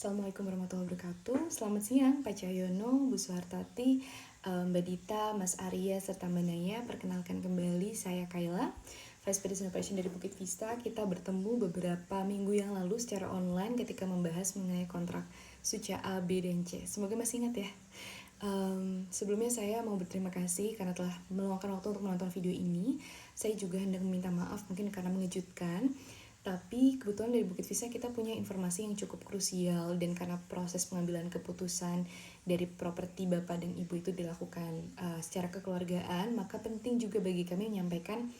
Assalamualaikum warahmatullahi wabarakatuh. Selamat siang Pak Cahyono, Bu Suhartati, Mbak Dita, Mas Arya, serta Mbak Naya. Perkenalkan kembali, saya Kayla, Vice President Operation dari Bukit Vista. Kita bertemu beberapa minggu yang lalu secara online ketika membahas mengenai kontrak Suca A, B, dan C. Semoga masih ingat ya. Sebelumnya saya mau berterima kasih karena telah meluangkan waktu untuk menonton video ini. Saya juga hendak meminta maaf mungkin karena mengejutkan. Tapi kebetulan dari Bukit Vista kita punya informasi yang cukup krusial, dan karena proses pengambilan keputusan dari properti Bapak dan Ibu itu dilakukan secara kekeluargaan, maka penting juga bagi kami menyampaikan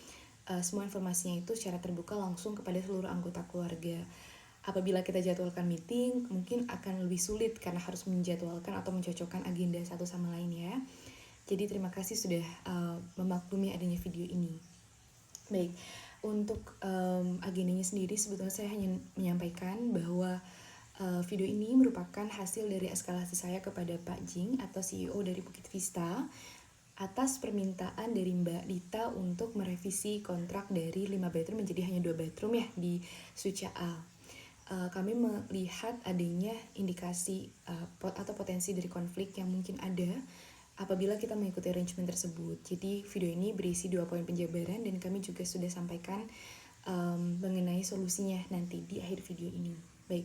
semua informasinya itu secara terbuka langsung kepada seluruh anggota keluarga. Apabila kita jadwalkan meeting, mungkin akan lebih sulit karena harus menjadwalkan atau mencocokkan agenda satu sama lain ya. Jadi terima kasih sudah memaklumi adanya video ini. Baik, untuk agendanya sendiri sebetulnya saya hanya menyampaikan bahwa video ini merupakan hasil dari eskalasi saya kepada Pak Jing atau CEO dari Bukit Vista atas permintaan dari Mbak Dita untuk merevisi kontrak dari 5 bedroom menjadi hanya 2 bedroom ya di Suca A. Kami melihat adanya indikasi atau potensi dari konflik yang mungkin ada apabila kita mengikuti arrangement tersebut. Jadi video ini berisi 2 poin penjabaran dan kami juga sudah sampaikan mengenai solusinya nanti di akhir video ini. Baik,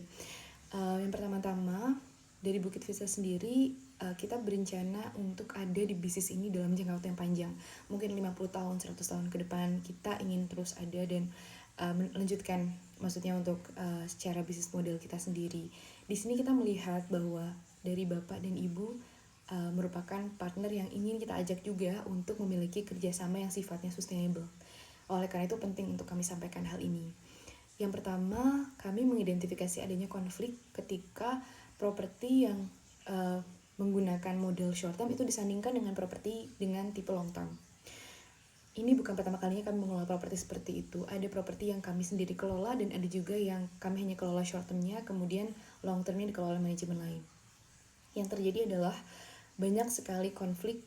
yang pertama-tama dari Bukit Vista sendiri kita berencana untuk ada di bisnis ini dalam jangka waktu yang panjang. Mungkin 50 tahun, 100 tahun ke depan kita ingin terus ada dan melanjutkan, maksudnya untuk secara bisnis model kita sendiri. Di sini kita melihat bahwa dari Bapak dan Ibu merupakan partner yang ingin kita ajak juga untuk memiliki kerjasama yang sifatnya sustainable. Oleh karena itu penting untuk kami sampaikan hal ini. Yang pertama, kami mengidentifikasi adanya konflik ketika properti yang menggunakan model short term itu disandingkan dengan properti dengan tipe long term. Ini bukan pertama kalinya kami mengelola properti seperti itu. Ada properti yang kami sendiri kelola dan ada juga yang kami hanya kelola short termnya, kemudian long termnya dikelola manajemen lain. Yang terjadi adalah banyak sekali konflik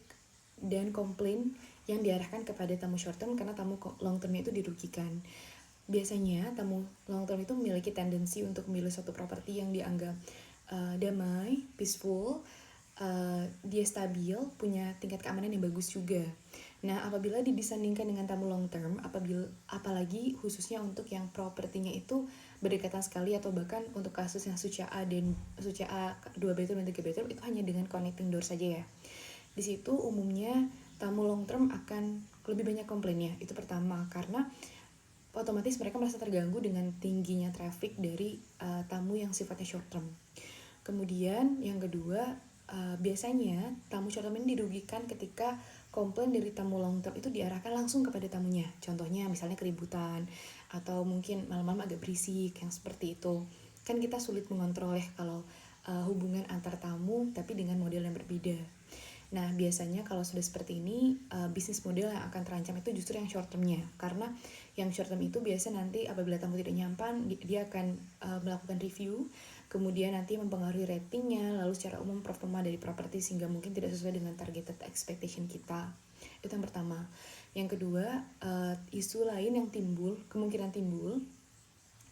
dan komplain yang diarahkan kepada tamu short term karena tamu long termnya itu dirugikan. Biasanya tamu long term itu memiliki tendensi untuk memilih suatu properti yang dianggap damai, peaceful, dia stabil, punya tingkat keamanan yang bagus juga. Nah, apabila disandingkan dengan tamu long term, apalagi khususnya untuk yang propertinya itu berdekatan sekali, atau bahkan untuk kasus yang Suca A dan Suca A 2 bedroom dan 3 bedroom itu hanya dengan connecting door saja ya. Di situ umumnya tamu long term akan lebih banyak komplainnya. Itu pertama, karena otomatis mereka merasa terganggu dengan tingginya traffic dari tamu yang sifatnya short term. Kemudian yang kedua, biasanya tamu short term ini dirugikan ketika komplain dari tamu long term itu diarahkan langsung kepada tamunya. Contohnya misalnya keributan atau mungkin malam-malam agak berisik, yang seperti itu. Kan kita sulit mengontrol ya kalau hubungan antar tamu tapi dengan model yang berbeda. Nah, biasanya kalau sudah seperti ini, bisnis model yang akan terancam itu justru yang short termnya. Karena yang short term itu biasa nanti apabila tamu tidak nyaman, dia akan melakukan review, kemudian nanti mempengaruhi ratingnya, lalu secara umum performa dari properti sehingga mungkin tidak sesuai dengan targeted expectation kita. Itu yang pertama. Yang kedua, isu lain yang kemungkinan timbul,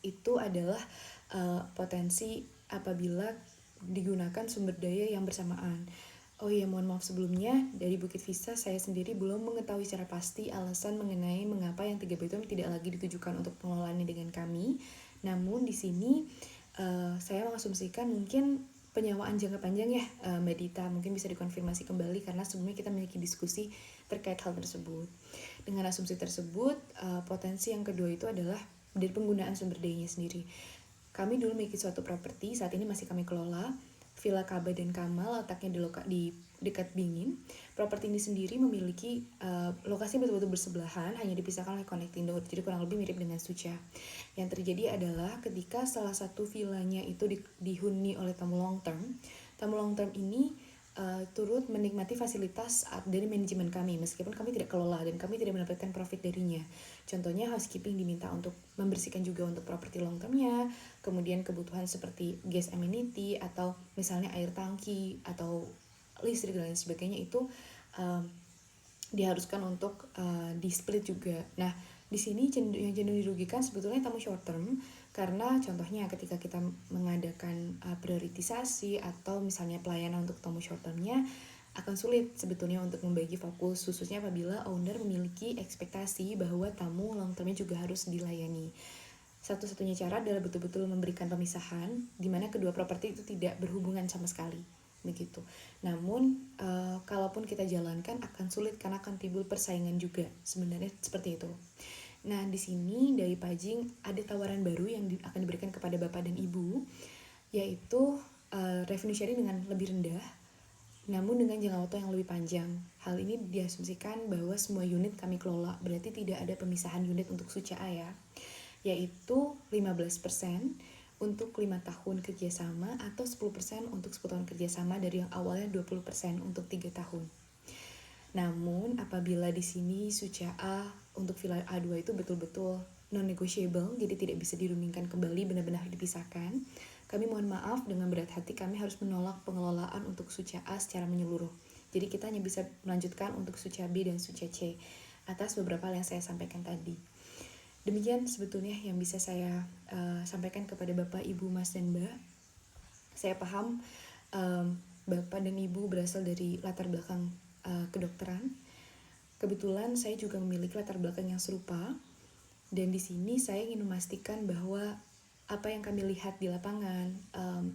itu adalah potensi apabila digunakan sumber daya yang bersamaan. Oh iya, mohon maaf sebelumnya, dari Bukit Vista saya sendiri belum mengetahui secara pasti alasan mengenai mengapa yang 3 bedroom tidak lagi ditujukan untuk pengelolaannya dengan kami. Namun di sini saya mengasumsikan mungkin penyewaan jangka panjang ya, Mbak Dita, mungkin bisa dikonfirmasi kembali karena sebelumnya kita memiliki diskusi terkait hal tersebut. Dengan asumsi tersebut, potensi yang kedua itu adalah dari penggunaan sumber dayanya sendiri. Kami dulu memiliki suatu properti, saat ini masih kami kelola, Villa Kaba dan Kamal, letaknya di dekat Bingin. Properti ini sendiri memiliki lokasi betul-betul bersebelahan, hanya dipisahkan oleh connecting door, jadi kurang lebih mirip dengan Suca. Yang terjadi adalah ketika salah satu villanya itu dihuni oleh tamu long term ini turut menikmati fasilitas dari manajemen kami, meskipun kami tidak kelola dan kami tidak mendapatkan profit darinya. Contohnya housekeeping diminta untuk membersihkan juga untuk properti long termnya, kemudian kebutuhan seperti gas amenity atau misalnya air tangki atau listrik dan lain sebagainya itu diharuskan untuk di split juga. Nah, Di sini yang cenderung dirugikan sebetulnya tamu short term, karena contohnya ketika kita mengadakan prioritisasi atau misalnya pelayanan untuk tamu short termnya akan sulit sebetulnya untuk membagi fokus, khususnya apabila owner memiliki ekspektasi bahwa tamu long termnya juga harus dilayani. Satu-satunya cara adalah betul-betul memberikan pemisahan di mana kedua properti itu tidak berhubungan sama sekali, begitu. Namun kalaupun kita jalankan akan sulit karena akan timbul persaingan juga, sebenarnya seperti itu. Nah, di sini dari Pajing ada tawaran baru yang akan diberikan kepada Bapak dan Ibu, yaitu revenue sharing dengan lebih rendah, namun dengan jangka waktu yang lebih panjang. Hal ini diasumsikan bahwa semua unit kami kelola, berarti tidak ada pemisahan unit untuk Suca A ya, yaitu 15% untuk 5 tahun kerjasama atau 10% untuk 10 tahun kerjasama dari yang awalnya 20% untuk 3 tahun. Namun apabila di sini Suca A untuk villa A2 itu betul-betul non-negotiable, jadi tidak bisa dirundingkan kembali, benar-benar dipisahkan, kami mohon maaf dengan berat hati kami harus menolak pengelolaan untuk Suca A secara menyeluruh. Jadi kita hanya bisa melanjutkan untuk Suca B dan Suca C atas beberapa hal yang saya sampaikan tadi. Demikian sebetulnya yang bisa saya sampaikan kepada Bapak, Ibu, Mas, dan Mbak. Saya paham Bapak dan Ibu berasal dari latar belakang kedokteran. Kebetulan saya juga memiliki latar belakang yang serupa, dan di sini saya ingin memastikan bahwa apa yang kami lihat di lapangan,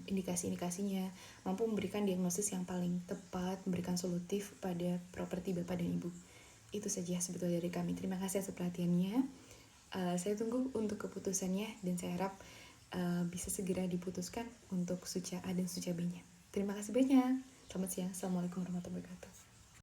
indikasi-indikasinya mampu memberikan diagnosis yang paling tepat, memberikan solutif pada properti Bapak dan Ibu. Itu saja sebetulnya dari kami. Terima kasih atas perhatiannya. Saya tunggu untuk keputusannya dan saya harap bisa segera diputuskan untuk Suca A dan Suca B-nya. Terima kasih banyak. Selamat siang. Assalamualaikum warahmatullahi wabarakatuh.